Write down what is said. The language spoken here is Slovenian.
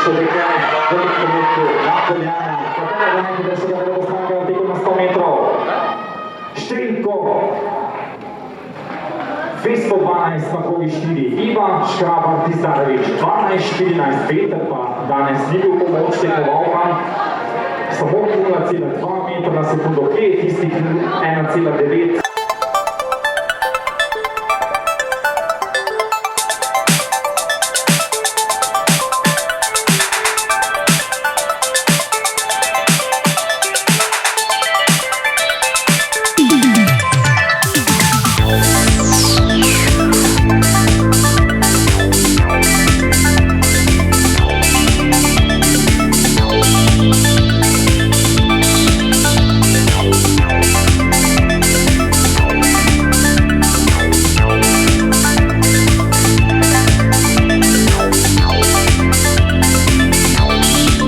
Še nekaj v tem trenutku napeljana, katera za najhitrejšega veleposlanika na teku na 100 metrov. Štrinko 212 na krogi 4, Iva Škrabar Dizdarević, 12.14, Peter pa danes ni bil pomoč tekmovalka, samo 0,2 metra na sekundo, kje je tistih 1,9.